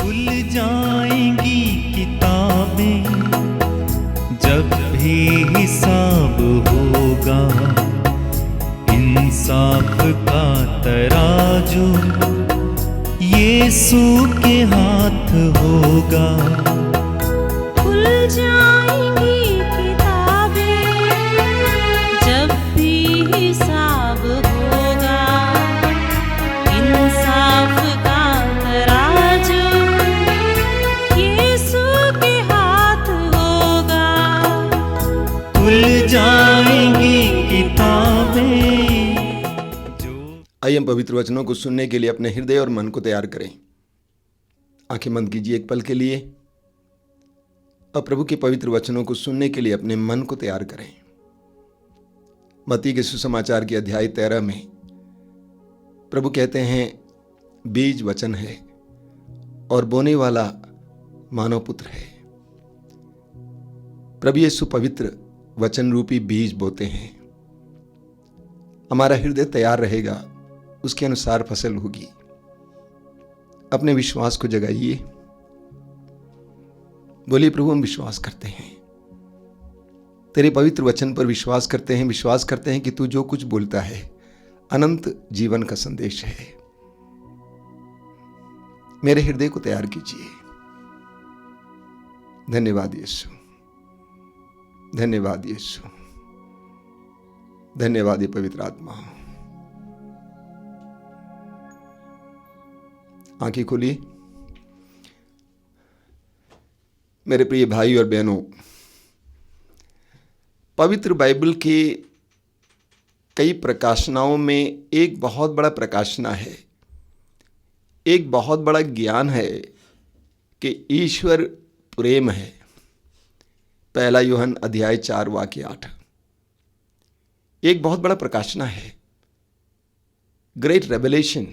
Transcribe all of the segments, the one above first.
खुल जाएंगी किताबें जब भी हिसाब होगा, इंसाफ का तराजू यीशु के हाथ होगा। खुल जाएंगी किताबें जब भी हिसाब होगा, इंसाफ का तराजू यीशु के हाथ होगा। खुल जाएंगी किताबें जो। आइए हम पवित्र वचनों को सुनने के लिए अपने हृदय और मन को तैयार करें। आंखें बंद कीजिए एक पल के लिए और प्रभु के पवित्र वचनों को सुनने के लिए अपने मन को तैयार करें। मत्ती के सुसमाचार के अध्याय 13 में प्रभु कहते हैं, बीज वचन है और बोने वाला मानव पुत्र है। प्रभु यीशु पवित्र वचन रूपी बीज बोते हैं। हमारा हृदय तैयार रहेगा, उसके अनुसार फसल होगी। अपने विश्वास को जगाइए, बोलिए, प्रभु हम विश्वास करते हैं, तेरे पवित्र वचन पर विश्वास करते हैं। विश्वास करते हैं कि तू जो कुछ बोलता है अनंत जीवन का संदेश है। मेरे हृदय को तैयार कीजिए। धन्यवाद यीशु, धन्यवाद यीशु, धन्यवाद ये पवित्र आत्मा। आंखें खोलिए। मेरे प्रिय भाई और बहनों, पवित्र बाइबल के कई प्रकाशनाओं में एक बहुत बड़ा प्रकाशना है, एक बहुत बड़ा ज्ञान है कि ईश्वर प्रेम है। पहला यूहन्ना अध्याय 4 वाक्य 8 एक बहुत बड़ा प्रकाशना है, ग्रेट रेवलेशन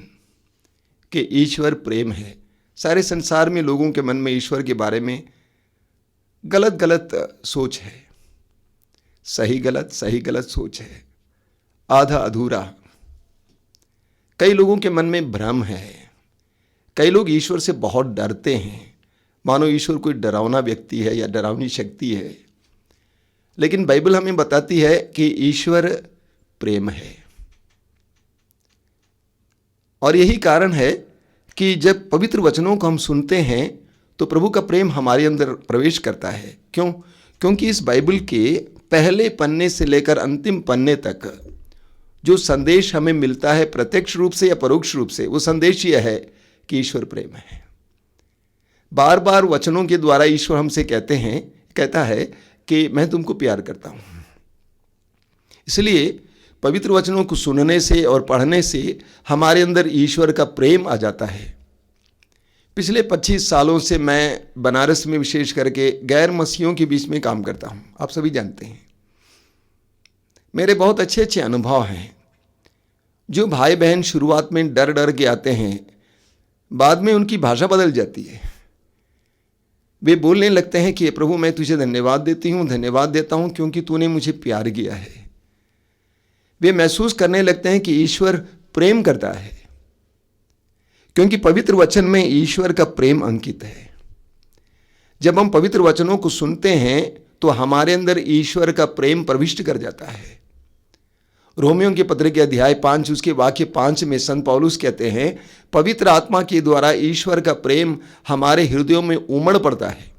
कि ईश्वर प्रेम है। सारे संसार में लोगों के मन में ईश्वर के बारे में गलत गलत सोच है, सही गलत सोच है, आधा अधूरा। कई लोगों के मन में भ्रम है। कई लोग ईश्वर से बहुत डरते हैं, मानो ईश्वर कोई डरावना व्यक्ति है या डरावनी शक्ति है। लेकिन बाइबल हमें बताती है कि ईश्वर प्रेम है। और यही कारण है कि जब पवित्र वचनों को हम सुनते हैं तो प्रभु का प्रेम हमारे अंदर प्रवेश करता है। क्यों? क्योंकि इस बाइबल के पहले पन्ने से लेकर अंतिम पन्ने तक जो संदेश हमें मिलता है, प्रत्यक्ष रूप से या परोक्ष रूप से, वो संदेश यह है कि ईश्वर प्रेम है। बार बार वचनों के द्वारा ईश्वर हमसे कहता है कि मैं तुमको प्यार करता हूं। इसलिए पवित्र वचनों को सुनने से और पढ़ने से हमारे अंदर ईश्वर का प्रेम आ जाता है। पिछले 25 सालों से मैं बनारस में विशेष करके गैर मसीहियों के बीच में काम करता हूं। आप सभी जानते हैं, मेरे बहुत अच्छे अच्छे अनुभव हैं। जो भाई बहन शुरुआत में डर डर के आते हैं, बाद में उनकी भाषा बदल जाती है। वे बोलने लगते हैं कि प्रभु मैं तुझे धन्यवाद देता हूं क्योंकि तूने मुझे प्यार किया है। वे महसूस करने लगते हैं कि ईश्वर प्रेम करता है, क्योंकि पवित्र वचन में ईश्वर का प्रेम अंकित है। जब हम पवित्र वचनों को सुनते हैं तो हमारे अंदर ईश्वर का प्रेम प्रविष्ट कर जाता है। रोमियों के पत्र के अध्याय 5 उसके वाक्य 5 में संत पौलुस कहते हैं, पवित्र आत्मा के द्वारा ईश्वर का प्रेम हमारे हृदयों में उमड़ पड़ता है।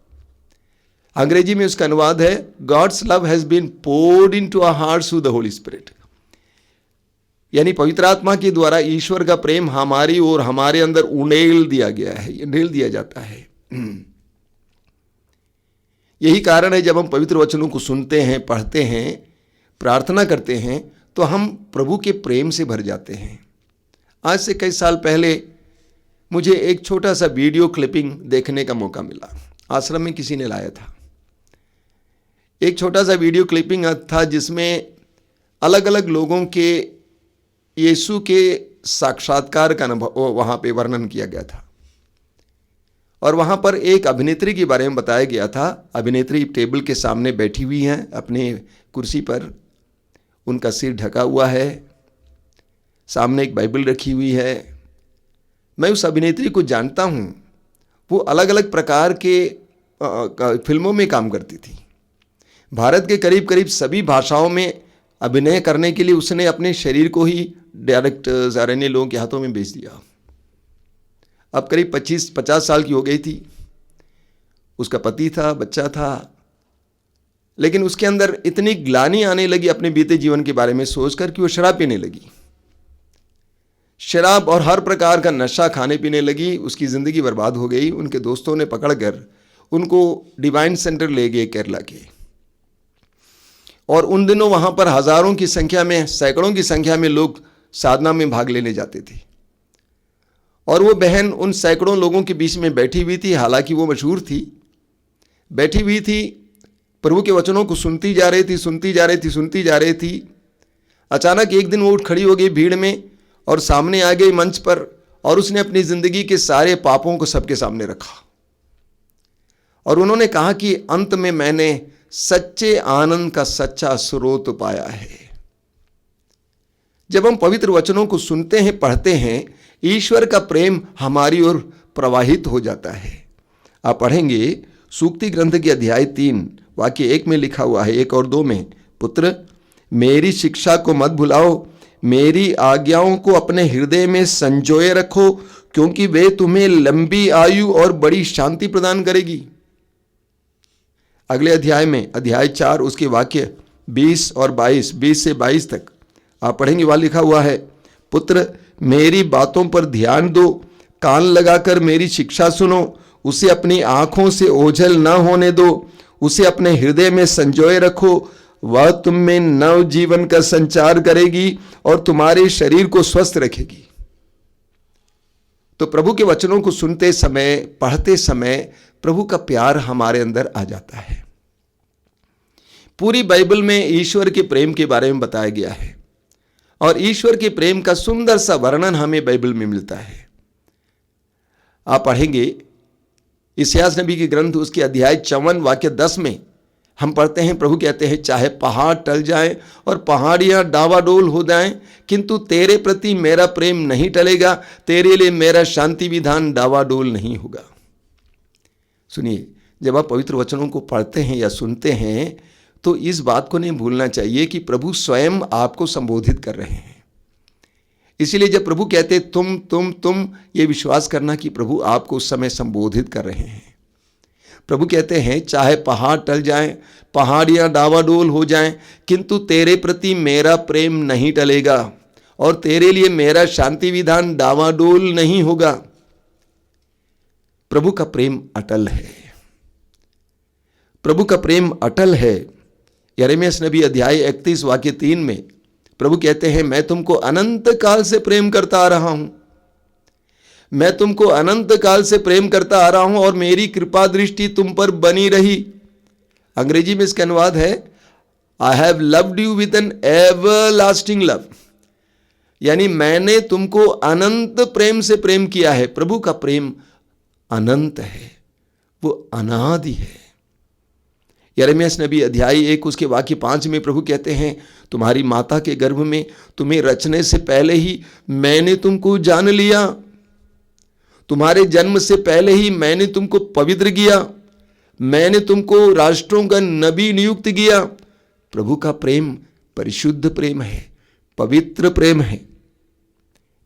अंग्रेजी में उसका अनुवाद है, God's love has been poured into our hearts through the Holy Spirit. यानी पवित्र आत्मा के द्वारा ईश्वर का प्रेम हमारी और हमारे अंदर उंडेल दिया गया है, उंडेल दिया जाता है। यही कारण है जब हम पवित्र वचनों को सुनते हैं, पढ़ते हैं, प्रार्थना करते हैं तो हम प्रभु के प्रेम से भर जाते हैं। आज से कई साल पहले मुझे एक छोटा सा वीडियो क्लिपिंग देखने का मौका मिला। आश्रम में किसी ने लाया था। एक छोटा सा वीडियो क्लिपिंग था जिसमें अलग अलग लोगों के यीशु के साक्षात्कार का अनुभव वहाँ पे वर्णन किया गया था। और वहाँ पर एक अभिनेत्री के बारे में बताया गया था। अभिनेत्री टेबल के सामने बैठी हुई हैं अपने कुर्सी पर, उनका सिर ढका हुआ है, सामने एक बाइबल रखी हुई है। मैं उस अभिनेत्री को जानता हूँ। वो अलग अलग प्रकार के फिल्मों में काम करती थी। भारत के करीब करीब सभी भाषाओं में अभिनय करने के लिए उसने अपने शरीर को ही डायरेक्टर्स और अन्य लोगों के हाथों में बेच दिया। अब करीब 25-50 साल की हो गई थी। उसका पति था, बच्चा था, लेकिन उसके अंदर इतनी ग्लानि आने लगी अपने बीते जीवन के बारे में सोचकर कि वो शराब पीने लगी। शराब और हर प्रकार का नशा खाने पीने लगी। उसकी ज़िंदगी बर्बाद हो गई। उनके दोस्तों ने पकड़कर उनको डिवाइन सेंटर ले गए केरला के, और उन दिनों वहाँ पर हज़ारों की संख्या में, सैकड़ों की संख्या में लोग साधना में भाग लेने जाते थे। और वो बहन उन सैकड़ों लोगों के बीच में बैठी हुई थी। हालांकि वो मशहूर थी, बैठी हुई थी, प्रभु के वचनों को सुनती जा रही थी। अचानक एक दिन वो उठ खड़ी हो गई भीड़ में और सामने आ गई मंच पर, और उसने अपनी ज़िंदगी के सारे पापों को सबके सामने रखा। और उन्होंने कहा कि अंत में मैंने सच्चे आनंद का सच्चा स्रोत पाया है। जब हम पवित्र वचनों को सुनते हैं, पढ़ते हैं, ईश्वर का प्रेम हमारी ओर प्रवाहित हो जाता है। आप पढ़ेंगे सूक्ति ग्रंथ के अध्याय 3 वाक्य 1 में लिखा हुआ है, 1 और 2 में, पुत्र मेरी शिक्षा को मत भुलाओ, मेरी आज्ञाओं को अपने हृदय में संजोए रखो, क्योंकि वे तुम्हें लंबी आयु और बड़ी शांति प्रदान करेगी। अगले अध्याय में, अध्याय 4 उसके वाक्य 20 और 22, 20 से 22 तक आप पढ़ेंगे, वहां लिखा हुआ है, पुत्र मेरी बातों पर ध्यान दो, कान लगाकर मेरी शिक्षा सुनो, उसे अपनी आंखों से ओझल न होने दो, उसे अपने हृदय में संजोए रखो, वह तुम में नव जीवन का संचार करेगी और तुम्हारे शरीर को स्वस्थ रखेगी। तो प्रभु के वचनों को सुनते समय, पढ़ते समय प्रभु का प्यार हमारे अंदर आ जाता है। पूरी बाइबल में ईश्वर के प्रेम के बारे में बताया गया है, और ईश्वर के प्रेम का सुंदर सा वर्णन हमें बाइबल में मिलता है। आप पढ़ेंगे इसायास नबी के ग्रंथ उसके अध्याय 54 वाक्य 10 में हम पढ़ते हैं, प्रभु कहते हैं, चाहे पहाड़ टल जाएं और पहाड़ियां डावाडोल हो जाएं, किंतु तेरे प्रति मेरा प्रेम नहीं टलेगा, तेरे लिए मेरा शांति विधान डावाडोल नहीं होगा। सुनिए, जब आप पवित्र वचनों को पढ़ते हैं या सुनते हैं तो इस बात को नहीं भूलना चाहिए कि प्रभु स्वयं आपको संबोधित कर रहे हैं। इसीलिए जब प्रभु कहते तुम, ये विश्वास करना कि प्रभु आपको उस समय संबोधित कर रहे हैं। प्रभु कहते हैं, चाहे पहाड़ टल जाएं, पहाड़ियां डावाडोल हो जाएं, किंतु तेरे प्रति मेरा प्रेम नहीं टलेगा और तेरे लिए मेरा शांति विधान डावाडोल नहीं होगा। प्रभु का प्रेम अटल है। प्रभु का प्रेम अटल है। यिर्मयाह नबी अध्याय 31 वाक्य 3 में प्रभु कहते हैं, मैं तुमको अनंत काल से प्रेम करता आ रहा हूं, मैं तुमको अनंत काल से प्रेम करता आ रहा हूं और मेरी कृपा दृष्टि तुम पर बनी रही। अंग्रेजी में इसका अनुवाद है, I have loved you with an everlasting love, यानी मैंने तुमको अनंत प्रेम से प्रेम किया है। प्रभु का प्रेम अनंत है, वो अनादि है। यिर्मयाह नबी अध्याय 1 उसके वाक्य 5 में प्रभु कहते हैं, तुम्हारी माता के गर्भ में तुम्हें रचने से पहले ही मैंने तुमको जान लिया, तुम्हारे जन्म से पहले ही मैंने तुमको पवित्र किया, मैंने तुमको राष्ट्रों का नबी नियुक्त किया। प्रभु का प्रेम परिशुद्ध प्रेम है, पवित्र प्रेम है।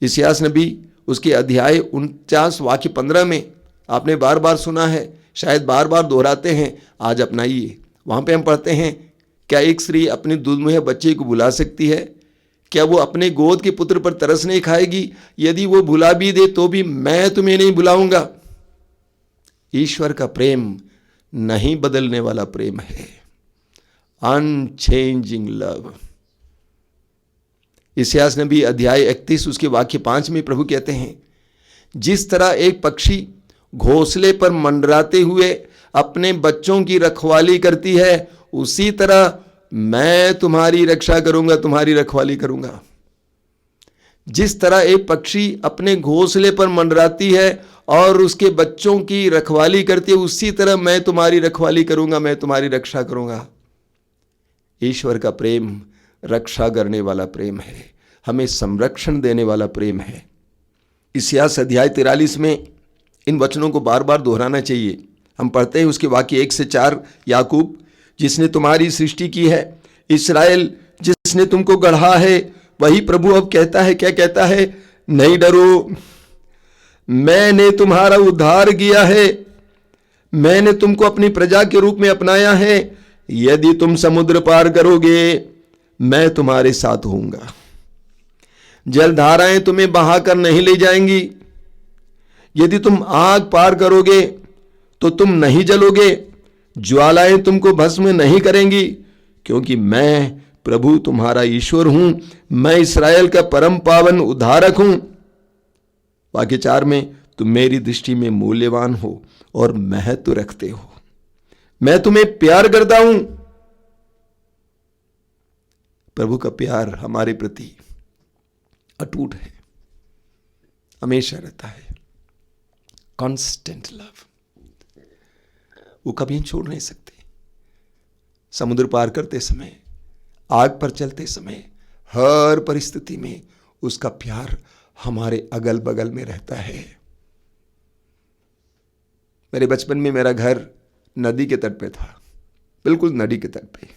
इसायास नबी उसके अध्याय 49 वाक्य 15 में आपने बार बार सुना है, शायद बार बार दोहराते हैं, आज अपनाइए। वहां पे हम पढ़ते हैं, क्या एक स्त्री अपने दुधमुहे बच्चे को भुला सकती है? क्या वो अपने गोद के पुत्र पर तरस नहीं खाएगी? यदि वो भुला भी दे तो भी मैं तुम्हें नहीं भुलाऊंगा। ईश्वर का प्रेम नहीं बदलने वाला प्रेम है, अनचेंजिंग लव। इसायास नबी अध्याय 31 उसके वाक्य 5 में प्रभु कहते हैं, जिस तरह एक पक्षी घोंसले पर मंडराते हुए अपने बच्चों की रखवाली करती है, उसी तरह मैं तुम्हारी रक्षा करूंगा, तुम्हारी रखवाली करूंगा। जिस तरह एक पक्षी अपने घोंसले पर मंडराती है और उसके बच्चों की रखवाली करती है, उसी तरह मैं तुम्हारी रखवाली करूंगा, मैं तुम्हारी रक्षा करूंगा। ईश्वर का प्रेम रक्षा करने वाला प्रेम है, हमें संरक्षण देने वाला प्रेम है। इसायास अध्याय 43 में इन वचनों को बार बार दोहराना चाहिए। हम पढ़ते हैं उसके वाक्य 1 से 4, याकूब जिसने तुम्हारी सृष्टि की है, इस्राएल जिसने तुमको गढ़ा है, वही प्रभु अब कहता है, क्या कहता है, नहीं डरो, मैंने तुम्हारा उद्धार किया है, मैंने तुमको अपनी प्रजा के रूप में अपनाया है। यदि तुम समुद्र पार करोगे मैं तुम्हारे साथ होऊंगा, जलधाराएं तुम्हें बहाकर नहीं ले जाएंगी। यदि तुम आग पार करोगे तो तुम नहीं जलोगे, ज्वालाएं तुमको भस्म नहीं करेंगी, क्योंकि मैं प्रभु तुम्हारा ईश्वर हूं, मैं इस्राएल का परम पावन उद्धारक हूं। वाक्य 4 में, तुम मेरी दृष्टि में मूल्यवान हो और महत्व रखते हो, मैं तुम्हें प्यार करता हूं। प्रभु का प्यार हमारे प्रति अटूट है, हमेशा रहता है, कांस्टेंट लव, वो कभी छोड़ नहीं सकते। समुद्र पार करते समय, आग पर चलते समय, हर परिस्थिति में उसका प्यार हमारे अगल बगल में रहता है। मेरे बचपन में मेरा घर नदी के तट पे था, बिल्कुल नदी के तट पे।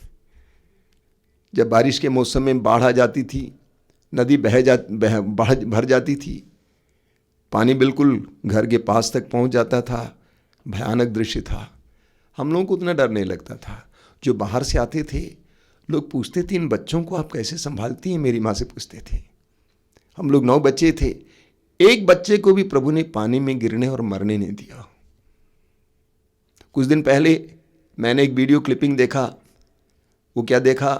जब बारिश के मौसम में बाढ़ आ जाती थी, नदी भर जाती थी, पानी बिल्कुल घर के पास तक पहुंच जाता था, भयानक दृश्य था। हम लोगों को उतना डर नहीं लगता था। जो बाहर से आते थे लोग पूछते थे, इन बच्चों को आप कैसे संभालती हैं, मेरी माँ से पूछते थे। हम लोग 9 बच्चे थे, एक बच्चे को भी प्रभु ने पानी में गिरने और मरने नहीं दिया। कुछ दिन पहले मैंने एक वीडियो क्लिपिंग देखा। वो क्या देखा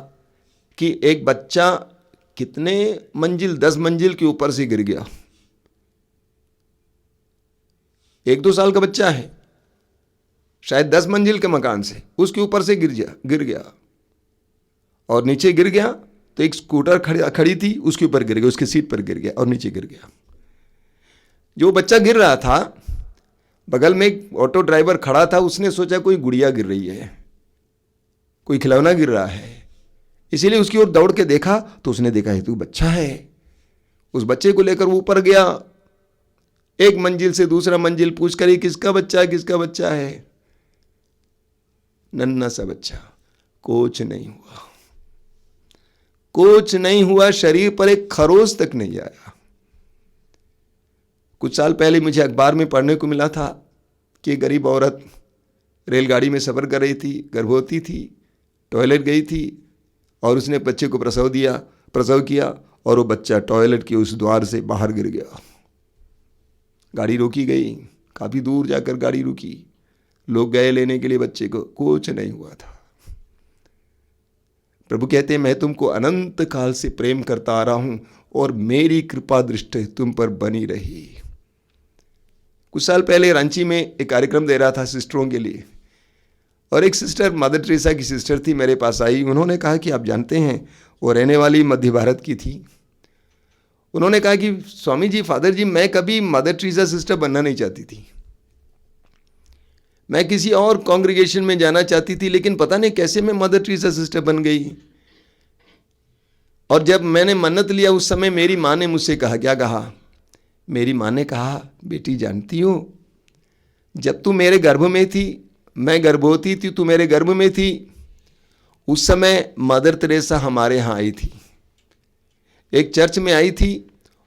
कि एक बच्चा कितने मंजिल, 10 मंजिल के ऊपर से गिर गया। 1-2 साल का बच्चा है, शायद 10 मंजिल के मकान से उसके ऊपर से गिर गया और नीचे गिर गया तो एक स्कूटर खड़ी थी, उसके ऊपर गिर गया, उसके सीट पर गिर गया और नीचे गिर गया। जो बच्चा गिर रहा था, बगल में एक ऑटो ड्राइवर खड़ा था, उसने सोचा कोई गुड़िया गिर रही है, कोई खिलौना गिर रहा है, इसीलिए उसकी ओर दौड़ के देखा तो उसने देखा है तो बच्चा है। उस बच्चे को लेकर वो ऊपर गया, एक मंजिल से दूसरा मंजिल पूछ कर, किसका बच्चा है, किसका बच्चा है। नन्हा सा बच्चा, कुछ नहीं हुआ, कुछ नहीं हुआ, शरीर पर एक खरोच तक नहीं आया। कुछ साल पहले मुझे अखबार में पढ़ने को मिला था कि गरीब औरत रेलगाड़ी में सफ़र कर रही थी, गर्भवती थी, टॉयलेट गई थी और उसने बच्चे को प्रसव किया और वो बच्चा टॉयलेट के उस द्वार से बाहर गिर गया। गाड़ी रोकी गई, काफ़ी दूर जाकर गाड़ी रुकी, लोग गए लेने के लिए बच्चे को, कुछ नहीं हुआ था। प्रभु कहते हैं, मैं तुमको अनंत काल से प्रेम करता आ रहा हूं और मेरी कृपा दृष्टि तुम पर बनी रही। कुछ साल पहले रांची में एक कार्यक्रम दे रहा था सिस्टरों के लिए, और एक सिस्टर, मदर टेरेसा की सिस्टर थी, मेरे पास आई। उन्होंने कहा कि आप जानते हैं, वो रहने वाली मध्य भारत की थी। उन्होंने कहा कि स्वामी जी, फादर जी, मैं कभी मदर टेरेसा सिस्टर बनना नहीं चाहती थी, मैं किसी और कांग्रीगेशन में जाना चाहती थी, लेकिन पता नहीं कैसे मैं मदर टेरेसा सिस्टर बन गई। और जब मैंने मन्नत लिया उस समय मेरी माँ ने मुझसे कहा, क्या कहा, मेरी माँ ने कहा, बेटी जानती हो, जब तू मेरे गर्भ में थी, मैं गर्भवती थी, तू मेरे गर्भ में थी, उस समय मदर टेरेसा हमारे यहाँ आई थी, एक चर्च में आई थी,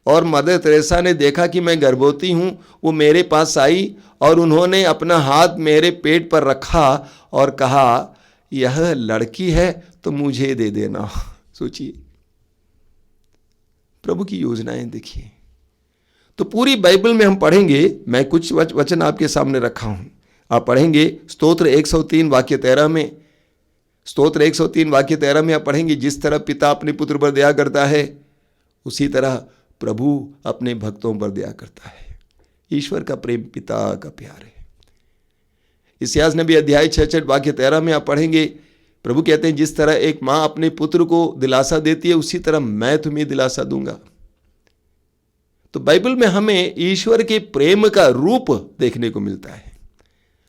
और मदर टेरेसा ने देखा कि मैं गर्भवती हूँ, वो मेरे पास आई और उन्होंने अपना हाथ मेरे पेट पर रखा और कहा, यह लड़की है तो मुझे दे देना। सोचिए, प्रभु की योजनाएं देखिए। तो पूरी बाइबल में हम पढ़ेंगे, मैं कुछ वचन आपके सामने रखा हूं, आप पढ़ेंगे स्तोत्र 103 वाक्य 13 में, स्तोत्र 103 वाक्य 13 में आप पढ़ेंगे, जिस तरह पिता अपने पुत्र पर दया करता है उसी तरह प्रभु अपने भक्तों पर दया करता है। ईश्वर का प्रेम पिता का प्यार है। इस्यास नबी अध्याय 66 वाक्य 13 में आप पढ़ेंगे, प्रभु कहते हैं, जिस तरह एक माँ अपने पुत्र को दिलासा देती है उसी तरह मैं तुम्हें दिलासा दूंगा। तो बाइबल में हमें ईश्वर के प्रेम का रूप देखने को मिलता है।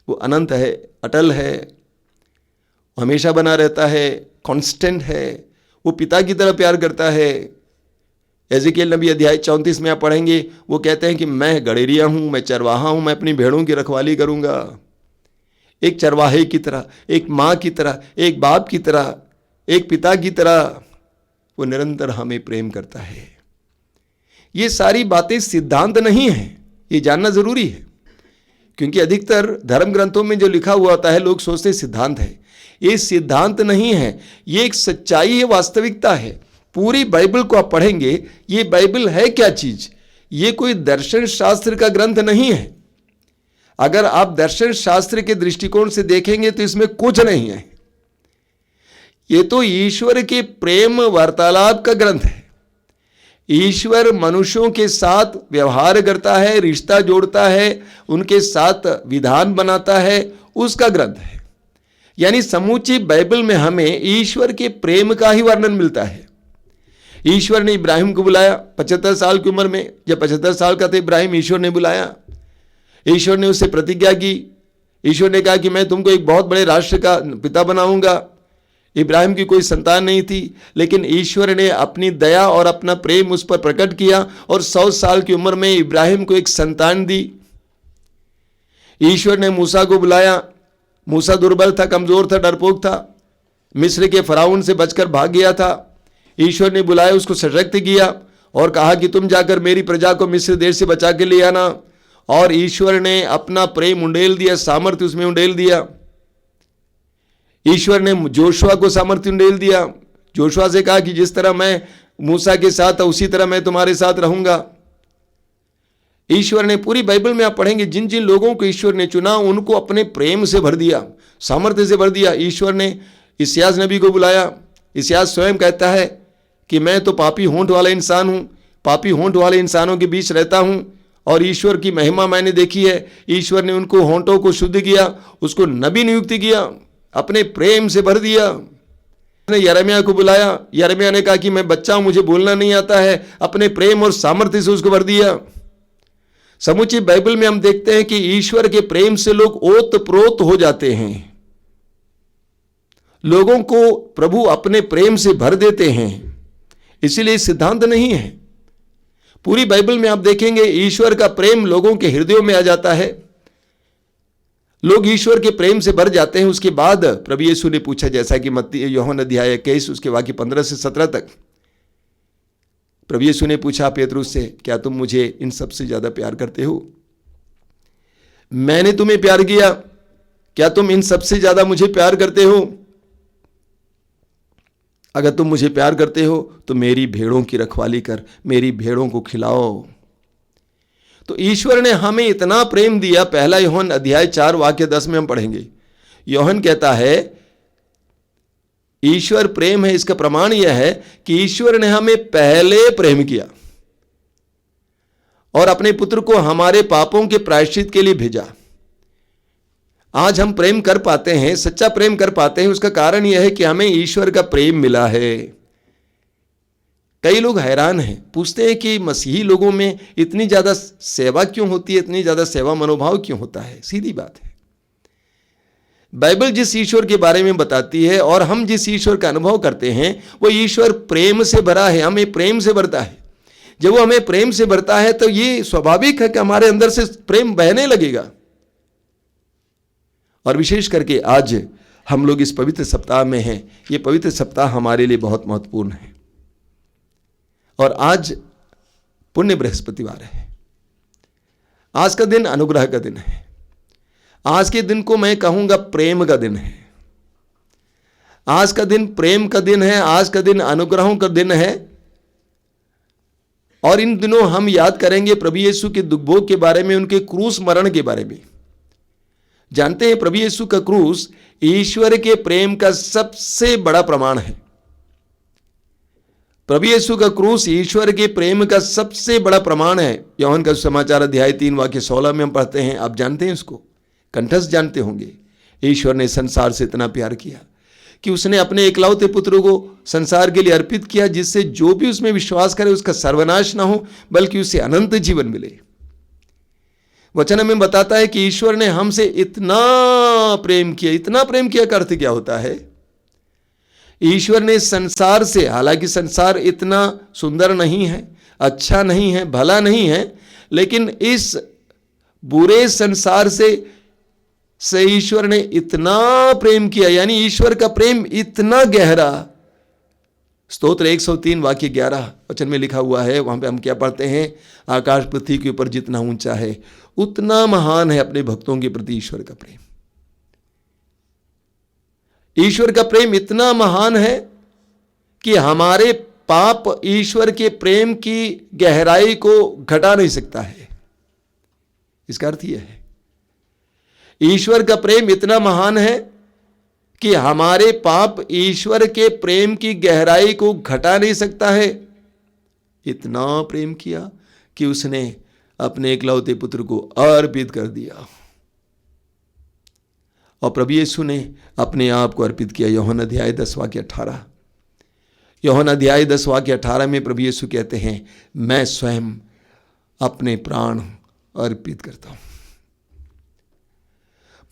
वो अनंत है, अटल है, हमेशा बना रहता है, कांस्टेंट है, वो पिता की तरह प्यार करता है। एजेकियल नबी अध्याय 34 में आप पढ़ेंगे, वो कहते हैं कि मैं गड़ेरिया हूँ, मैं चरवाहा हूँ, मैं अपनी भेड़ों की रखवाली करूँगा। एक चरवाहे की तरह, एक माँ की तरह, एक बाप की तरह, एक पिता की तरह वो निरंतर हमें प्रेम करता है। ये सारी बातें सिद्धांत नहीं हैं, ये जानना जरूरी है, क्योंकि अधिकतर धर्म ग्रंथों में जो लिखा हुआ होता है लोग सोचते हैं सिद्धांत है। ये सिद्धांत नहीं है, ये एक सच्चाई है, वास्तविकता है। पूरी बाइबल को आप पढ़ेंगे, ये बाइबल है क्या चीज? ये कोई दर्शन शास्त्र का ग्रंथ नहीं है। अगर आप दर्शन शास्त्र के दृष्टिकोण से देखेंगे तो इसमें कुछ नहीं है। ये तो ईश्वर के प्रेम वार्तालाप का ग्रंथ है। ईश्वर मनुष्यों के साथ व्यवहार करता है, रिश्ता जोड़ता है, उनके साथ विधान बनाता है, उसका ग्रंथ है। यानी समूची बाइबल में हमें ईश्वर के प्रेम का ही वर्णन मिलता है। ईश्वर ने इब्राहिम को बुलाया 75 साल की उम्र में, जब 75 साल का था इब्राहिम, ईश्वर ने बुलाया। ईश्वर ने उससे प्रतिज्ञा की। ईश्वर ने कहा कि मैं तुमको एक बहुत बड़े राष्ट्र का पिता बनाऊंगा। इब्राहिम की कोई संतान नहीं थी, लेकिन ईश्वर ने अपनी दया और अपना प्रेम उस पर प्रकट किया और 100 साल की उम्र में इब्राहिम को एक संतान दी। ईश्वर ने मूसा को बुलाया। मूसा दुर्बल था, कमजोर था, डरपोक था, मिस्र के फराउन से बचकर भाग गया था। ईश्वर ने बुलाया, उसको सशक्त किया और कहा कि तुम जाकर मेरी प्रजा को मिस्र देश से बचा के ले आना। और ईश्वर ने अपना प्रेम उंडेल दिया, सामर्थ्य उसमें उंडेल दिया। ईश्वर ने जोशुआ को सामर्थ्य उंडेल दिया। जोशुआ से कहा कि जिस तरह मैं मूसा के साथ था उसी तरह मैं तुम्हारे साथ रहूंगा। ईश्वर ने, पूरी बाइबल में आप पढ़ेंगे, जिन जिन लोगों को ईश्वर ने चुना उनको अपने प्रेम से भर दिया, सामर्थ्य से भर दिया। ईश्वर ने इस्यास नबी को बुलाया। इस्यास स्वयं कहता है कि मैं तो पापी होंठ वाला इंसान हूं, पापी होंठ वाले इंसानों के बीच रहता हूं और ईश्वर की महिमा मैंने देखी है। ईश्वर ने उनको होंठों को शुद्ध किया, उसको नबी नियुक्ति किया, अपने प्रेम से भर दिया। ने यिर्मयाह को बुलाया। यिर्मयाह ने कहा कि मैं बच्चा हूं, मुझे बोलना नहीं आता है, अपने प्रेम और सामर्थ्य से उसको भर दिया। समूची बाइबल में हम देखते हैं कि ईश्वर के प्रेम से लोग ओत प्रोत हो जाते हैं। लोगों को प्रभु अपने प्रेम से भर देते हैं। इसीलिए सिद्धांत नहीं है। पूरी बाइबल में आप देखेंगे ईश्वर का प्रेम लोगों के हृदयों में आ जाता है, लोग ईश्वर के प्रेम से भर जाते हैं। उसके बाद प्रभु यीशु ने पूछा, जैसा कि मत्ती यूहन्ना अध्याय 21 उसके वाक्य 15 से 17 तक, प्रभु यीशु ने पूछा पेतरुस से, क्या तुम मुझे इन सबसे ज्यादा प्यार करते हो? मैंने तुम्हें प्यार किया, क्या तुम इन सबसे ज्यादा मुझे प्यार करते हो? अगर तुम मुझे प्यार करते हो तो मेरी भेड़ों की रखवाली कर, मेरी भेड़ों को खिलाओ। तो ईश्वर ने हमें इतना प्रेम दिया। पहला यूहन्ना अध्याय 4 वाक्य 10 में हम पढ़ेंगे। यूहन्ना कहता है ईश्वर प्रेम है, इसका प्रमाण यह है कि ईश्वर ने हमें पहले प्रेम किया और अपने पुत्र को हमारे पापों के प्रायश्चित के लिए भेजा। आज हम प्रेम कर पाते हैं, सच्चा प्रेम कर पाते हैं, उसका कारण यह है कि हमें ईश्वर का प्रेम मिला है। कई लोग हैरान हैं, पूछते हैं कि मसीही लोगों में इतनी ज्यादा सेवा क्यों होती है, इतनी ज्यादा सेवा मनोभाव क्यों होता है? सीधी बात है, बाइबल जिस ईश्वर के बारे में बताती है और हम जिस ईश्वर का अनुभव करते हैं वो ईश्वर प्रेम से भरा है, हमें प्रेम से भरता है। जब वो हमें प्रेम से भरता है तो ये स्वाभाविक है कि हमारे अंदर से प्रेम बहने लगेगा। और विशेष करके आज हम लोग इस पवित्र सप्ताह में हैं। ये पवित्र सप्ताह हमारे लिए बहुत महत्वपूर्ण है और आज पुण्य बृहस्पतिवार है। आज का दिन अनुग्रह का दिन है। आज के दिन को मैं कहूंगा प्रेम का दिन है। आज का दिन प्रेम का दिन है, आज का दिन अनुग्रहों का दिन है। और इन दिनों हम याद करेंगे प्रभु यीशु के दुख भोग के बारे में, उनके क्रूस मरण के बारे में। जानते हैं प्रभु यीशु का क्रूस ईश्वर के प्रेम का सबसे बड़ा प्रमाण है। प्रभु यीशु का क्रूस ईश्वर के प्रेम का सबसे बड़ा प्रमाण है। यूहन्ना का समाचार अध्याय 3 वाक्य 16 में हम पढ़ते हैं, आप जानते हैं उसको, कंठस्थ जानते होंगे। ईश्वर ने संसार से इतना प्यार किया कि उसने अपने एकलौते पुत्र को संसार के लिए अर्पित किया, जिससे जो भी उसमें विश्वास करे उसका सर्वनाश ना हो बल्कि उसे अनंत जीवन मिले। वचन में बताता है कि ईश्वर ने हमसे इतना प्रेम किया। इतना प्रेम किया का अर्थ क्या होता है? ईश्वर ने संसार से, हालांकि संसार इतना सुंदर नहीं है, अच्छा नहीं है, भला नहीं है, लेकिन इस बुरे संसार से ईश्वर ने इतना प्रेम किया, यानी ईश्वर का प्रेम इतना गहरा। स्तोत्र 103 वाक्य 11 वचन में लिखा हुआ है, वहां पे हम क्या पढ़ते हैं, आकाश पृथ्वी के ऊपर जितना ऊंचा है उतना महान है अपने भक्तों के प्रति ईश्वर का प्रेम। ईश्वर का प्रेम इतना महान है कि हमारे पाप ईश्वर के प्रेम की गहराई को घटा नहीं सकता है। इसका अर्थ यह है, ईश्वर का प्रेम इतना महान है कि हमारे पाप ईश्वर के प्रेम की गहराई को घटा नहीं सकता है। इतना प्रेम किया कि उसने अपने एकलौते पुत्र को अर्पित कर दिया, और प्रभु यीशु ने अपने आप को अर्पित किया। यूहन्ना अध्याय 10 वाक्य 18, यूहन्ना अध्याय 10 वाक्य 18 में प्रभु यीशु कहते हैं, मैं स्वयं अपने प्राण अर्पित करता हूं।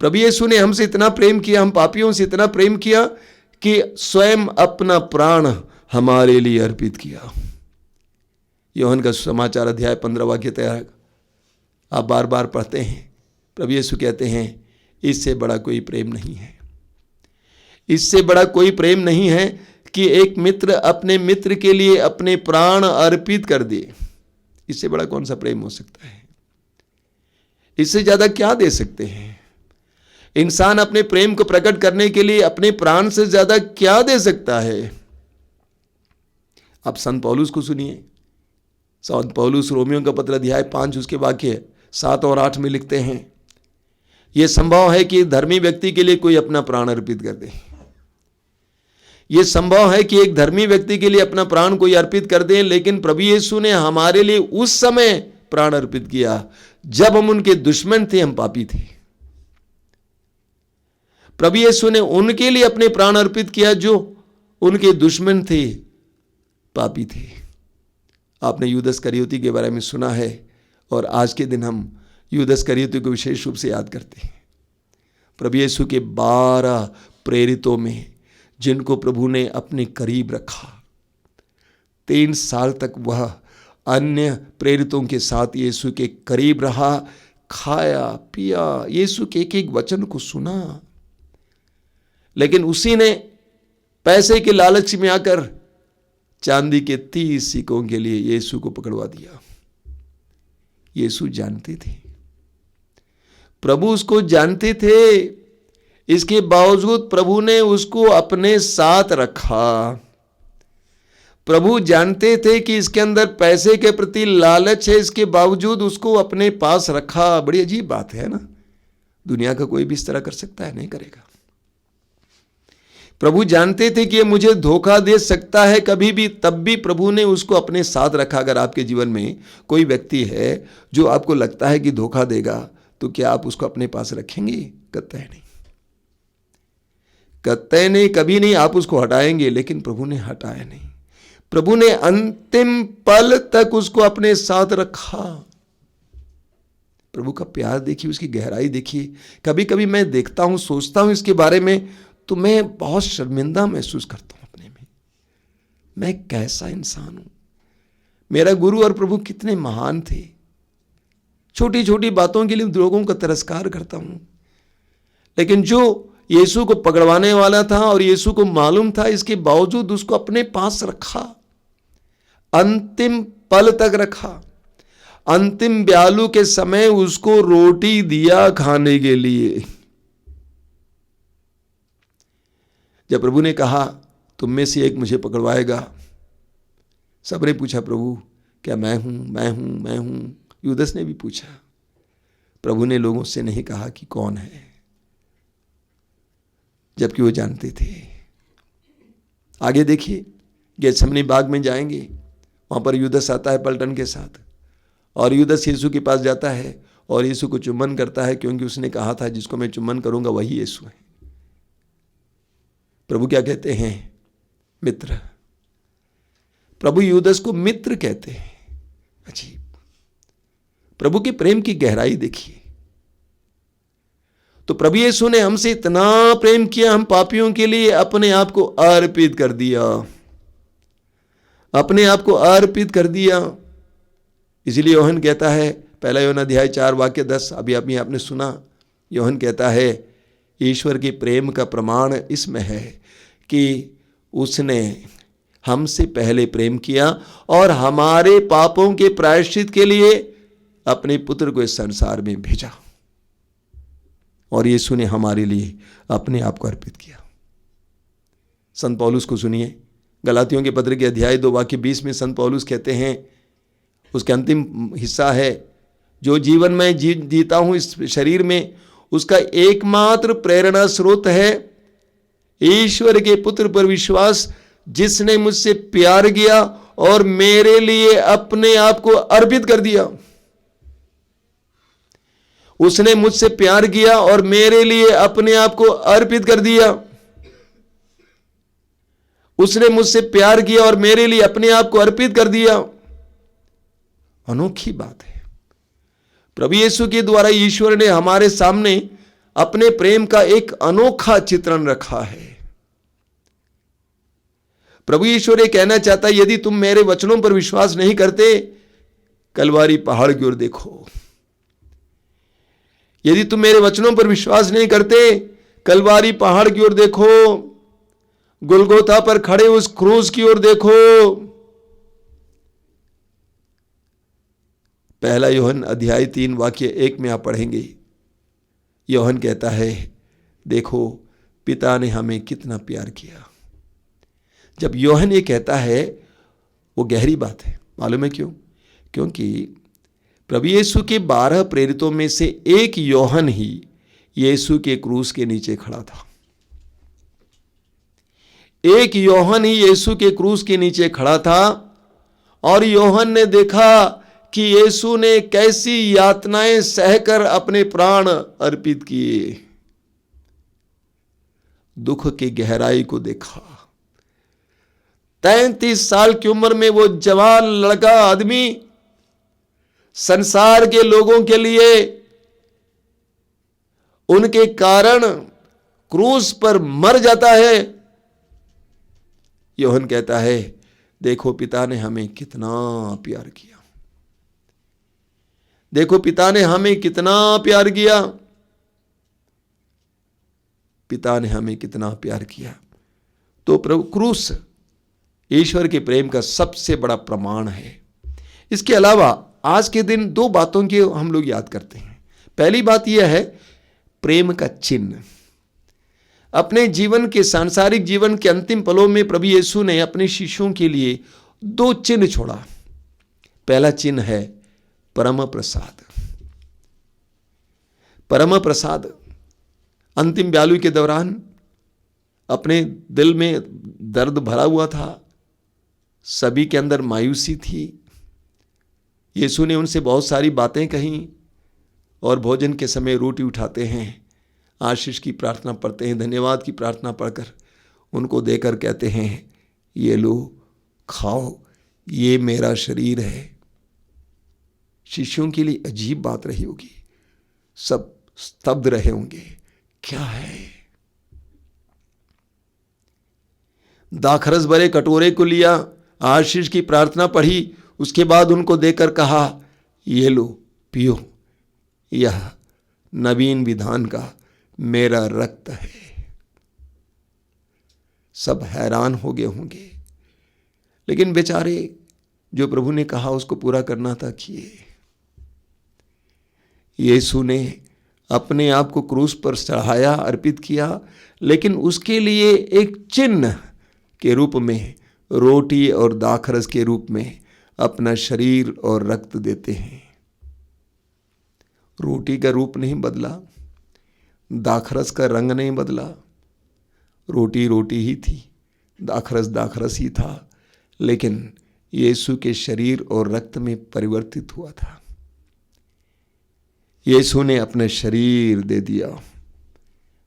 प्रभु यीशु ने हमसे इतना प्रेम किया, हम पापियों से इतना प्रेम किया कि स्वयं अपना प्राण हमारे लिए अर्पित किया। यूहन्ना का समाचार अध्याय 15 वाक्य 13 आप बार बार पढ़ते हैं। प्रभु यीशु कहते हैं, इससे बड़ा कोई प्रेम नहीं है, इससे बड़ा कोई प्रेम नहीं है कि एक मित्र अपने मित्र के लिए अपने प्राण अर्पित कर दे। इससे बड़ा कौन सा प्रेम हो सकता है? इससे ज्यादा क्या दे सकते हैं? इंसान अपने प्रेम को प्रकट करने के लिए अपने प्राण से ज्यादा क्या दे सकता है? आप संत पौलुस को सुनिए। संत पौलुस रोमियो का पत्र अध्याय 5 उसके वाक्य 7 और 8 में लिखते हैं, यह संभव है कि धर्मी व्यक्ति के लिए कोई अपना प्राण अर्पित कर दे। यह संभव है कि एक धर्मी व्यक्ति के लिए अपना प्राण कोई अर्पित कर दे, लेकिन प्रभु यीशु ने हमारे लिए उस समय प्राण अर्पित किया जब हम उनके दुश्मन थे, हम पापी थे। प्रभु यीशु ने उनके लिए अपने प्राण अर्पित किया जो उनके दुश्मन थे, पापी थे। आपने यूदास इस्करियोती के बारे में सुना है, और आज के दिन हम यूदास इस्करियोती को विशेष रूप से याद करते हैं। प्रभु यीशु के 12 प्रेरितों में जिनको प्रभु ने अपने करीब रखा, 3 साल तक वह अन्य प्रेरितों के साथ यीशु के करीब रहा, खाया पिया, यीशु के एक एक वचन को सुना। लेकिन उसी ने पैसे के लालच में आकर चांदी के 30 सिक्कों के लिए यीशु को पकड़वा दिया। यीशु जानते थे, प्रभु उसको जानते थे, इसके बावजूद प्रभु ने उसको अपने साथ रखा। प्रभु जानते थे कि इसके अंदर पैसे के प्रति लालच है, इसके बावजूद उसको अपने पास रखा। बड़ी अजीब बात है ना? दुनिया का कोई भी इस तरह कर सकता है? नहीं करेगा। प्रभु जानते थे कि ये मुझे धोखा दे सकता है कभी भी, तब भी प्रभु ने उसको अपने साथ रखा। अगर आपके जीवन में कोई व्यक्ति है जो आपको लगता है कि धोखा देगा, तो क्या आप उसको अपने पास रखेंगे? कतई नहीं, कतई नहीं, कभी नहीं। आप उसको हटाएंगे, लेकिन प्रभु ने हटाया नहीं। प्रभु ने अंतिम पल तक उसको अपने साथ रखा। प्रभु का प्यार देखिए, उसकी गहराई देखिए। कभी कभी मैं देखता हूं, सोचता हूं इसके बारे में, तो मैं बहुत शर्मिंदा महसूस करता हूं अपने में। मैं कैसा इंसान हूं। मेरा गुरु और प्रभु कितने महान थे। छोटी छोटी बातों के लिए लोगों का तिरस्कार करता हूं, लेकिन जो यीशु को पकड़वाने वाला था और यीशु को मालूम था, इसके बावजूद उसको अपने पास रखा, अंतिम पल तक रखा। अंतिम ब्यालू के समय उसको रोटी दिया खाने के लिए। जब प्रभु ने कहा, तुम में से एक मुझे पकड़वाएगा, सबने पूछा, प्रभु क्या मैं हूं, मैं हूं, मैं हूं? यूदास ने भी पूछा। प्रभु ने लोगों से नहीं कहा कि कौन है, जबकि वो जानते थे। आगे देखिए, गेतसेमनी बाग में जाएंगे, वहां पर यूदास आता है पलटन के साथ, और यूदास यीशु के पास जाता है और यीशु को चुम्बन करता है, क्योंकि उसने कहा था जिसको मैं चुम्बन करूंगा वही यीशु है। प्रभु क्या कहते हैं? मित्र। प्रभु यूदास को मित्र कहते हैं। अजीब। प्रभु के प्रेम की गहराई देखिए। तो प्रभु यीशु ने हमसे इतना प्रेम किया, हम पापियों के लिए अपने आप को अर्पित कर दिया, अपने आप को अर्पित कर दिया। इसलिए योहन कहता है, पहला यूहन्ना अध्याय 4 वाक्य 10, अभी आपने सुना, योहन कहता है ईश्वर के प्रेम का प्रमाण इसमें है कि उसने हमसे पहले प्रेम किया और हमारे पापों के प्रायश्चित के लिए अपने पुत्र को इस संसार में भेजा, और यीशु ने हमारे लिए अपने आप को अर्पित किया। संत पौलुस को सुनिए, गलातियों के पत्र के अध्याय 2 वाक्य 20 में संत पौलुस कहते हैं, उसके अंतिम हिस्सा है, जो जीवन मैं जीता हूं इस शरीर में, उसका एकमात्र प्रेरणा स्रोत है ईश्वर के पुत्र पर विश्वास, जिसने मुझसे प्यार किया और मेरे लिए अपने आप को अर्पित कर दिया। उसने मुझसे प्यार किया और मेरे लिए अपने आप को अर्पित कर दिया। उसने मुझसे प्यार किया और मेरे लिए अपने आप को अर्पित कर दिया। अनोखी बात है। प्रभु यीशु के द्वारा ईश्वर ने हमारे सामने अपने प्रेम का एक अनोखा चित्रण रखा है। प्रभु ईश्वर ये कहना चाहता है, यदि तुम मेरे वचनों पर विश्वास नहीं करते, कलवारी पहाड़ की ओर देखो। यदि तुम मेरे वचनों पर विश्वास नहीं करते, कलवारी पहाड़ की ओर देखो, गुलगोथा पर खड़े उस क्रूस की ओर देखो। पहला यूहन्ना अध्याय 3 वाक्य 1 में आप पढ़ेंगे, यूहन कहता है, देखो पिता ने हमें कितना प्यार किया। जब यूहन ये कहता है, वो गहरी बात है। मालूम है क्यों? क्योंकि प्रभु यीशु के 12 प्रेरितों में से एक यूहन ही यीशु के क्रूस के नीचे खड़ा था। एक यूहन ही यीशु के क्रूस के नीचे खड़ा था, और यूहन ने देखा कि यीशु ने कैसी यातनाएं सहकर अपने प्राण अर्पित किए। दुख की गहराई को देखा। 33 साल की उम्र में वो जवान लड़का आदमी संसार के लोगों के लिए उनके कारण क्रूस पर मर जाता है। यूहन कहता है, देखो पिता ने हमें कितना प्यार किया। देखो पिता ने हमें कितना प्यार किया। पिता ने हमें कितना प्यार किया। तो प्रभु क्रूस ईश्वर के प्रेम का सबसे बड़ा प्रमाण है। इसके अलावा आज के दिन 2 बातों की हम लोग याद करते हैं। पहली बात यह है प्रेम का चिन्ह। अपने जीवन के सांसारिक जीवन के अंतिम पलों में प्रभु यीशु ने अपने शिष्यों के लिए 2 चिन्ह छोड़ा। पहला चिन्ह है परम प्रसाद। परम प्रसाद। अंतिम ब्यालू के दौरान अपने दिल में दर्द भरा हुआ था, सभी के अंदर मायूसी थी। यीशु ने उनसे बहुत सारी बातें कहीं, और भोजन के समय रोटी उठाते हैं, आशीष की प्रार्थना पढ़ते हैं, धन्यवाद की प्रार्थना पढ़कर उनको देकर कहते हैं, ये लो खाओ, ये मेरा शरीर है। शिष्यों के लिए अजीब बात रही होगी, सब स्तब्ध रहे होंगे, क्या है? दाखरस भरे कटोरे को लिया, आशीष की प्रार्थना पढ़ी, उसके बाद उनको देकर कहा, ये लो पियो, यह नवीन विधान का मेरा रक्त है। सब हैरान हो गए होंगे, लेकिन बेचारे जो प्रभु ने कहा उसको पूरा करना था, किए। यीशु ने अपने आप को क्रूस पर चढ़ाया, अर्पित किया, लेकिन उसके लिए एक चिन्ह के रूप में, रोटी और दाखरस के रूप में अपना शरीर और रक्त देते हैं। रोटी का रूप नहीं बदला, दाखरस का रंग नहीं बदला, रोटी रोटी ही थी, दाखरस दाखरस ही था, लेकिन यीशु के शरीर और रक्त में परिवर्तित हुआ था। यीशु ने अपने शरीर दे दिया।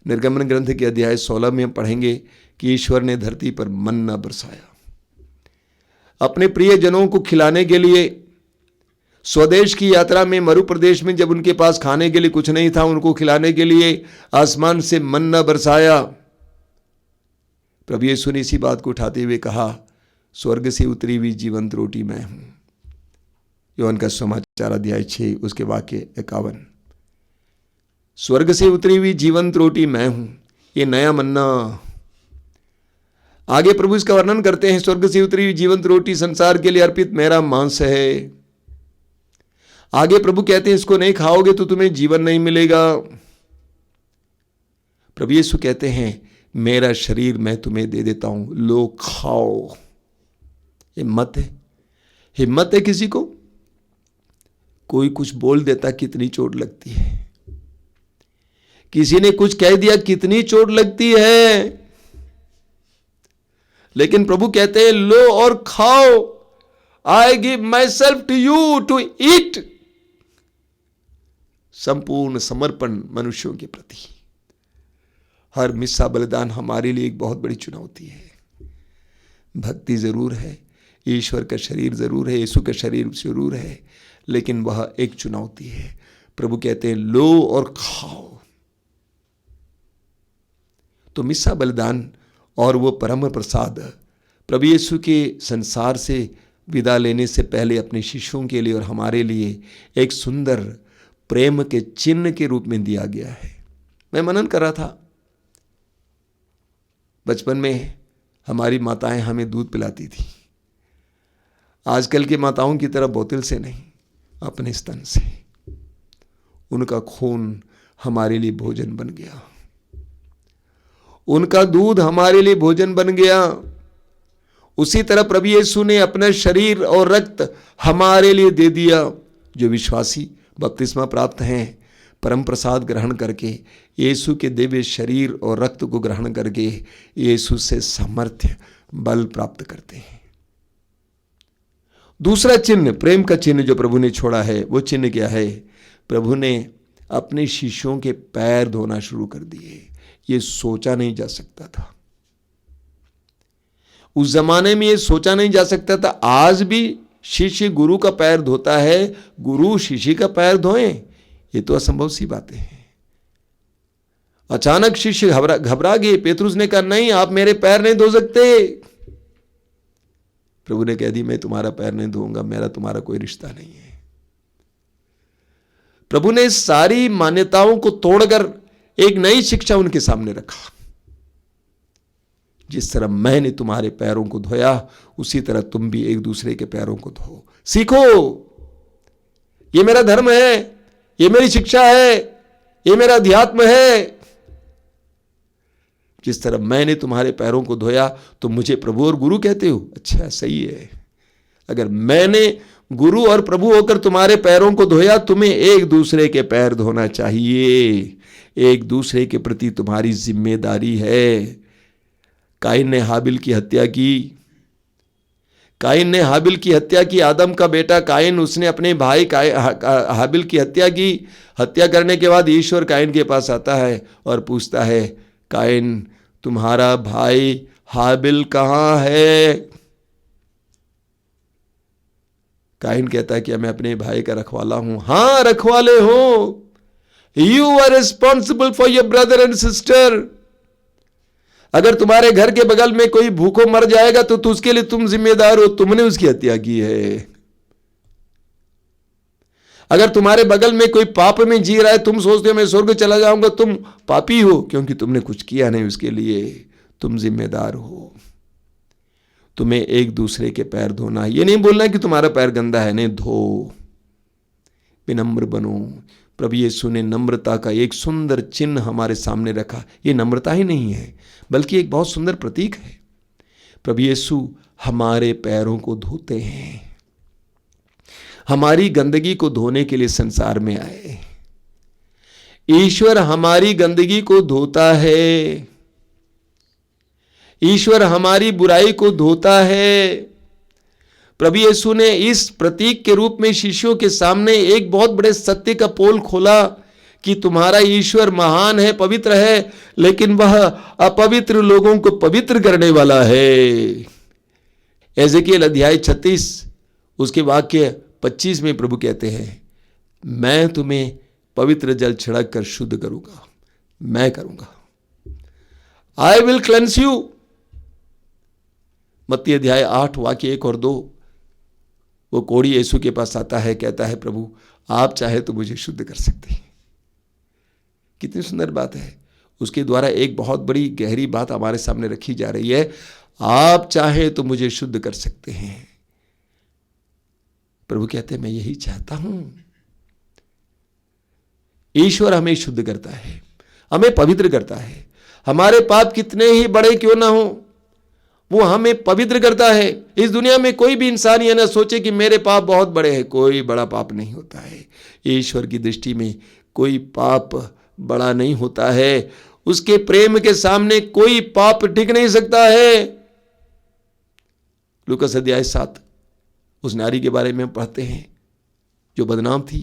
निर्गमन ग्रंथ के अध्याय 16 में पढ़ेंगे कि ईश्वर ने धरती पर मन्ना बरसाया। अपने प्रिय जनों को खिलाने के लिए स्वदेश की यात्रा में मरु प्रदेश में जब उनके पास खाने के लिए कुछ नहीं था, उनको खिलाने के लिए आसमान से मन्ना बरसाया। प्रभु यीशु ने इसी बात को उठाते हुए कहा, स्वर्ग से उतरी हुई जीवंत रोटी मैं हूं। योहन का समाचार अध्याय 6 उसके वाक्य 51। स्वर्ग से उतरी हुई जीवंत रोटी मैं हूं, ये नया मन्ना। आगे प्रभु इसका वर्णन करते हैं, स्वर्ग से उतरी हुई जीवंत रोटी संसार के लिए अर्पित मेरा मांस है। आगे प्रभु कहते हैं इसको नहीं खाओगे तो तुम्हें जीवन नहीं मिलेगा। प्रभु यीशु कहते हैं मेरा शरीर मैं तुम्हें दे देता हूं, लो खाओ। हिम्मत है, हिम्मत है किसी को? कोई कुछ बोल देता कितनी चोट लगती है, किसी ने कुछ कह दिया कितनी चोट लगती है। लेकिन प्रभु कहते हैं लो और खाओ, I give myself to you to eat. संपूर्ण समर्पण मनुष्यों के प्रति। हर मिस्सा बलिदान हमारे लिए एक बहुत बड़ी चुनौती है। भक्ति जरूर है, ईश्वर का शरीर जरूर है, यीशु का शरीर जरूर है, लेकिन वह एक चुनौती है। प्रभु कहते हैं लो और खाओ। तो मिस्सा बलिदान और वो परम प्रसाद प्रभु यीशु के संसार से विदा लेने से पहले अपने शिष्यों के लिए और हमारे लिए एक सुंदर प्रेम के चिन्ह के रूप में दिया गया है। मैं मनन कर रहा था, बचपन में हमारी माताएं हमें दूध पिलाती थी। आजकल की माताओं की तरह बोतल से नहीं, अपने स्तन से। उनका खून हमारे लिए भोजन बन गया, उनका दूध हमारे लिए भोजन बन गया। उसी तरह प्रभु यीशु ने अपना शरीर और रक्त हमारे लिए दे दिया। जो विश्वासी बपतिस्मा प्राप्त हैं, परम प्रसाद ग्रहण करके यीशु के दिव्य शरीर और रक्त को ग्रहण करके यीशु से सामर्थ्य बल प्राप्त करते हैं। दूसरा चिन्ह, प्रेम का चिन्ह जो प्रभु ने छोड़ा है, वो चिन्ह क्या है? प्रभु ने अपने शिष्यों के पैर धोना शुरू कर दिए। ये सोचा नहीं जा सकता था, उस जमाने में ये सोचा नहीं जा सकता था। आज भी शिष्य गुरु का पैर धोता है, गुरु शिष्य का पैर धोए, ये तो असंभव सी बातें हैं। अचानक शिष्य घबरा गए। पेतरुस ने कहा नहीं, आप मेरे पैर नहीं धो सकते। प्रभु ने कह दी मैं तुम्हारा पैर नहीं धोऊंगा, मेरा तुम्हारा कोई रिश्ता नहीं है। प्रभु ने सारी मान्यताओं को तोड़कर एक नई शिक्षा उनके सामने रखा। जिस तरह मैंने तुम्हारे पैरों को धोया, उसी तरह तुम भी एक दूसरे के पैरों को धो। सीखो, ये मेरा धर्म है, ये मेरी शिक्षा है, ये मेरा अध्यात्म है। जिस तरह मैंने तुम्हारे पैरों को धोया, तुम मुझे प्रभु और गुरु कहते हो। अच्छा, सही है। अगर मैंने गुरु और प्रभु होकर तुम्हारे पैरों को धोया, तुम्हें एक दूसरे के पैर धोना चाहिए। एक दूसरे के प्रति तुम्हारी जिम्मेदारी है। काइन ने हाबिल की हत्या की, काइन ने हाबिल की हत्या की। आदम का बेटा काइन, उसने अपने भाई हाबिल की हत्या की। हत्या करने के बाद ईश्वर काइन के पास आता है और पूछता है, काइन तुम्हारा भाई हाबिल कहाँ है? काइन कहता है कि मैं अपने भाई का रखवाला हूं। हाँ, रखवाले हो। You are responsible for your brother and sister. अगर तुम्हारे घर के बगल में कोई भूखों मर जाएगा तो उसके लिए तुम जिम्मेदार हो, तुमने उसकी हत्या की है। अगर तुम्हारे बगल में कोई पाप में जी रहा है, तुम सोचते हो मैं स्वर्ग चला जाऊंगा, तुम पापी हो, क्योंकि तुमने कुछ किया नहीं उसके लिए। तुम जिम्मेदार हो। तुम्हें एक दूसरे के पैर धोना। ये नहीं बोलना कि तुम्हारा पैर गंदा है, नहीं, धो। विनम्र बनो। प्रभु यीशु ने नम्रता का एक सुंदर चिन्ह हमारे सामने रखा। ये नम्रता ही नहीं है, बल्कि एक बहुत सुंदर प्रतीक है। प्रभु यीशु हमारे पैरों को धोते हैं। हमारी गंदगी को धोने के लिए संसार में आए। ईश्वर हमारी गंदगी को धोता है। ईश्वर हमारी बुराई को धोता है। प्रभु यीशु ने इस प्रतीक के रूप में शिष्यों के सामने एक बहुत बड़े सत्य का पोल खोला कि तुम्हारा ईश्वर महान है, पवित्र है, लेकिन वह अपवित्र लोगों को पवित्र करने वाला है। एजेकिएल अध्याय 36 उसके वाक्य 25 में प्रभु कहते हैं, मैं तुम्हें पवित्र जल छिड़क कर शुद्ध करूंगा, मैं करूंगा। I will cleanse you. मत्ती अध्याय 8 वाक्य 1 और 2, वो कोढ़ी यीशु के पास आता है, कहता है प्रभु आप चाहे तो मुझे शुद्ध कर सकते हैं। कितनी सुंदर बात है। उसके द्वारा एक बहुत बड़ी गहरी बात हमारे सामने रखी जा रही है, आप चाहे तो मुझे शुद्ध कर सकते हैं। प्रभु कहते हैं मैं यही चाहता हूं। ईश्वर हमें शुद्ध करता है, हमें पवित्र करता है। हमारे पाप कितने ही बड़े क्यों ना हो, वो हमें पवित्र करता है। इस दुनिया में कोई भी इंसान यह ना सोचे कि मेरे पाप बहुत बड़े हैं। कोई बड़ा पाप नहीं होता है। ईश्वर की दृष्टि में कोई पाप बड़ा नहीं होता है। उसके प्रेम के सामने कोई पाप टिक नहीं सकता है। लूकास अध्याय 7 उस नारी के बारे में पढ़ते हैं जो बदनाम थी।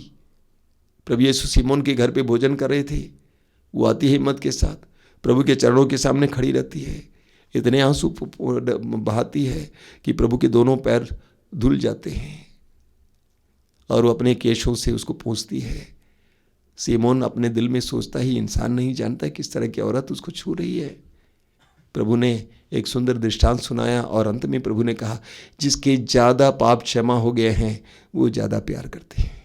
प्रभु यीशु सीमोन के घर पे भोजन कर रहे थे। वो आती है हिम्मत के साथ प्रभु के चरणों के सामने खड़ी रहती है, इतने आंसू बहाती है कि प्रभु के दोनों पैर धुल जाते हैं और वो अपने केशों से उसको पोंछती है। सीमोन अपने दिल में सोचता ही इंसान नहीं जानता किस तरह की औरत उसको छू रही है। प्रभु ने एक सुंदर दृष्टांत सुनाया और अंत में प्रभु ने कहा जिसके ज्यादा पाप क्षमा हो गए हैं वो ज्यादा प्यार करते हैं।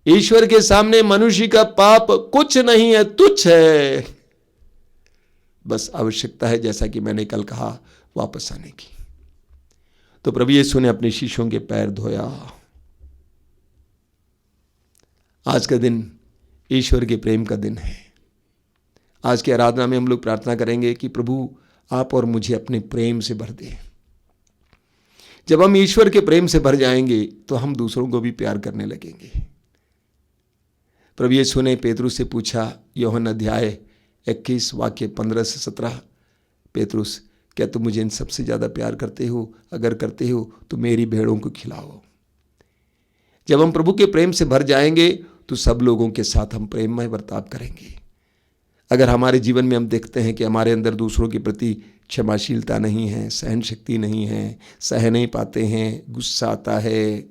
ईश्वर के सामने मनुष्य का पाप कुछ नहीं है, तुच्छ है। बस आवश्यकता है, जैसा कि मैंने कल कहा, वापस आने की। तो प्रभु यीशु ने अपने शिष्यों के पैर धोया। आज का दिन ईश्वर के प्रेम का दिन है। आज की आराधना में हम लोग प्रार्थना करेंगे कि प्रभु आप और मुझे अपने प्रेम से भर दें। जब हम ईश्वर के प्रेम से भर जाएंगे तो हम दूसरों को भी प्यार करने लगेंगे। प्रभु यीशु ने पेतरुस से पूछा, यूहन्ना अध्याय 21 वाक्य 15 से 17, पेतरुस क्या तुम मुझे इन सबसे ज़्यादा प्यार करते हो? अगर करते हो तो मेरी भेड़ों को खिलाओ। जब हम प्रभु के प्रेम से भर जाएंगे तो सब लोगों के साथ हम प्रेममय बर्ताव करेंगे। अगर हमारे जीवन में हम देखते हैं कि हमारे अंदर दूसरों के प्रति क्षमाशीलता नहीं है, सहन शक्ति नहीं है, सह नहीं पाते हैं, गुस्सा आता है,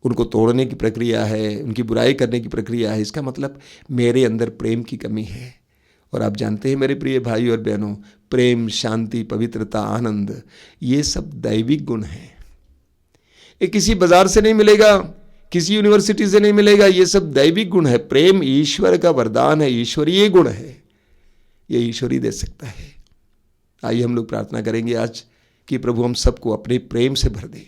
उनको तोड़ने की प्रक्रिया है, उनकी बुराई करने की प्रक्रिया है, इसका मतलब मेरे अंदर प्रेम की कमी है। और आप जानते हैं मेरे प्रिय भाई और बहनों, प्रेम, शांति, पवित्रता, आनंद, ये सब दैविक गुण हैं। ये किसी बाजार से नहीं मिलेगा, किसी यूनिवर्सिटी से नहीं मिलेगा। ये सब दैविक गुण है। प्रेम ईश्वर का वरदान है, ईश्वरीय गुण है। ये ईश्वर ही दे सकता है। आइए हम लोग प्रार्थना करेंगे आज कि प्रभु हम सबको अपने प्रेम से भर दे।